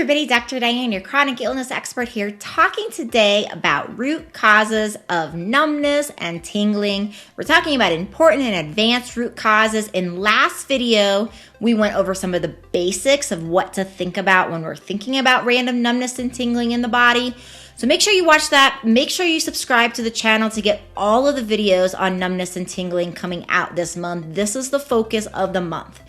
everybody, Dr. Diane, your chronic illness expert here, talking today about root causes of numbness and tingling. We're talking about important and advanced root causes. In last video, we went over some of the basics of what to think about when we're thinking about random numbness and tingling in the body. So make sure you watch that. Make sure you subscribe to the channel to get all of the videos on numbness and tingling coming out this month. This is the focus of the month,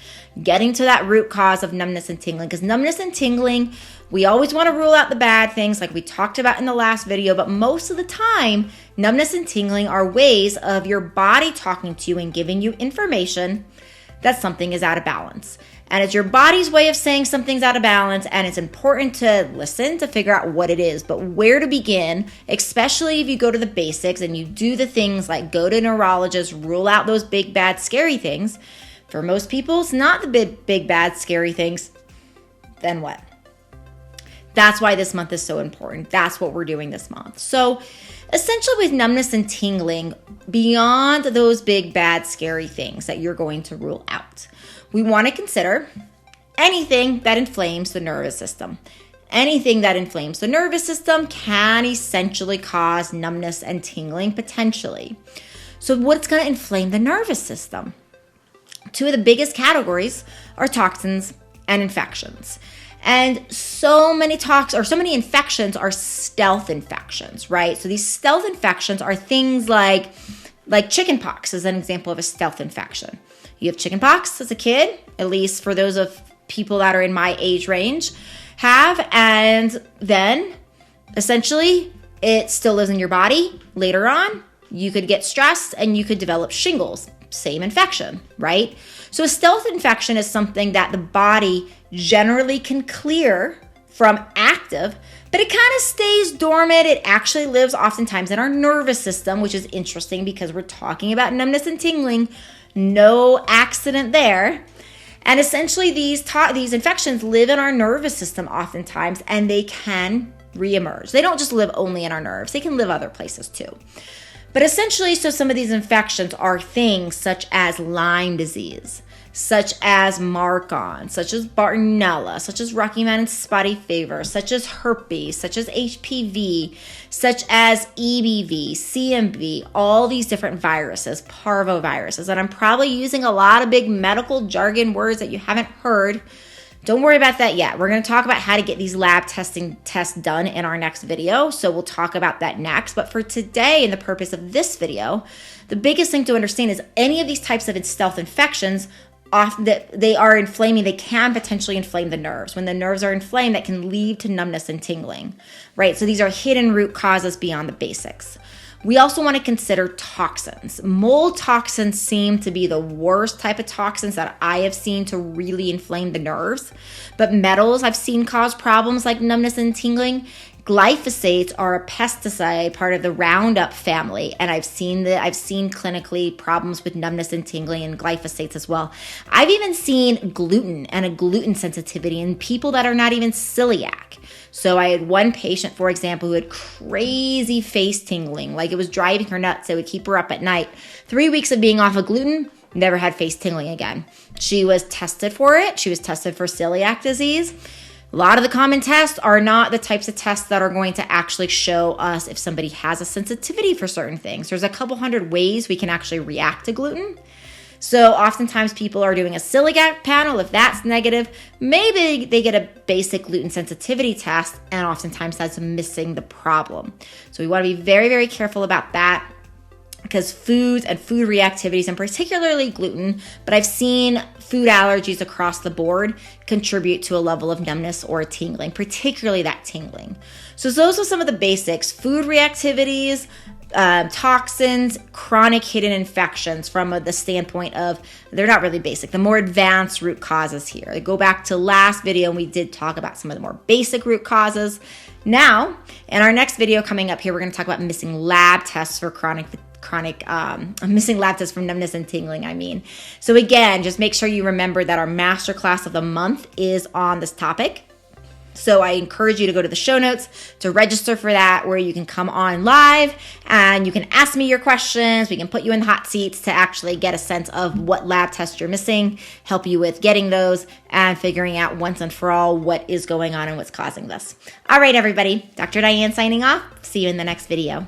getting to that root cause of numbness and tingling. Because numbness and tingling, we always want to rule out the bad things like we talked about in the last video, but most of the time, numbness and tingling are ways of your body talking to you and giving you information that something is out of balance. And it's your body's way of saying something's out of balance, and it's important to listen to figure out what it is. But where to begin, especially if you go to the basics and you do the things like go to a neurologist, rule out those big, bad, scary things. For most people, it's not the big, bad, scary things. Then what? That's why this month is so important. That's what we're doing this month. So essentially with numbness and tingling, beyond those big, bad, scary things that you're going to rule out, we want to consider anything that inflames the nervous system. Anything that inflames the nervous system can essentially cause numbness and tingling potentially. So what's going to inflame the nervous system? Two of the biggest categories are toxins and infections. And so many infections are stealth infections, right? So these stealth infections are things like chickenpox is an example of a stealth infection. You have chickenpox as a kid, at least for those of people that are in my age range have, and then essentially it still lives in your body. Later on, you could get stressed and you could develop shingles. Same infection, right? So a stealth infection is something that the body generally can clear from active, but it kind of stays dormant. It actually lives oftentimes in our nervous system, which is interesting because we're talking about numbness and tingling. No accident there. And essentially these infections live in our nervous system oftentimes, and they can reemerge. They don't just live only in our nerves. They can live other places too. But essentially, so some of these infections are things such as Lyme disease, such as Marcon, such as Bartonella, such as Rocky Mountain spotty fever, such as herpes, such as HPV, such as EBV, CMV, all these different viruses, parvoviruses. And I'm probably using a lot of big medical jargon words that you haven't heard. Don't worry about that yet. We're going to talk about how to get these lab tests done in our next video. So we'll talk about that next. But for today and the purpose of this video, the biggest thing to understand is any of these types of stealth infections, often that they are inflaming, they can potentially inflame the nerves. When the nerves are inflamed, that can lead to numbness and tingling, right? So these are hidden root causes beyond the basics. We also want to consider toxins. Mold toxins seem to be the worst type of toxins that I have seen to really inflame the nerves. But metals I've seen cause problems like numbness and tingling. Glyphosates are a pesticide, part of the Roundup family, and I've seen clinically problems with numbness and tingling and glyphosates as well. I've even seen gluten and a gluten sensitivity in people that are not even celiac. So I had one patient, for example, who had crazy face tingling, like it was driving her nuts. It would keep her up at night. 3 weeks of being off of gluten, never had face tingling again. She was tested for it. She was tested for celiac disease. A lot of the common tests are not the types of tests that are going to actually show us if somebody has a sensitivity for certain things. There's a couple hundred ways we can actually react to gluten. So oftentimes people are doing a celiac panel. If that's negative, maybe they get a basic gluten sensitivity test, and oftentimes that's missing the problem. So we want to be very, very careful about that, because foods and food reactivities, and particularly gluten, but I've seen food allergies across the board contribute to a level of numbness or tingling, particularly that tingling. So those are some of the basics: food reactivities, toxins, chronic hidden infections from the standpoint of they're not really basic. The more advanced root causes here. Go back to last video and we did talk about some of the more basic root causes. Now, in our next video coming up here, we're going to talk about missing lab tests for missing lab tests from numbness and tingling, So again, just make sure you remember that our masterclass of the month is on this topic. So I encourage you to go to the show notes to register for that, where you can come on live and you can ask me your questions. We can put you in the hot seats to actually get a sense of what lab tests you're missing, help you with getting those and figuring out once and for all what is going on and what's causing this. All right, everybody. Dr. Diane signing off. See you in the next video.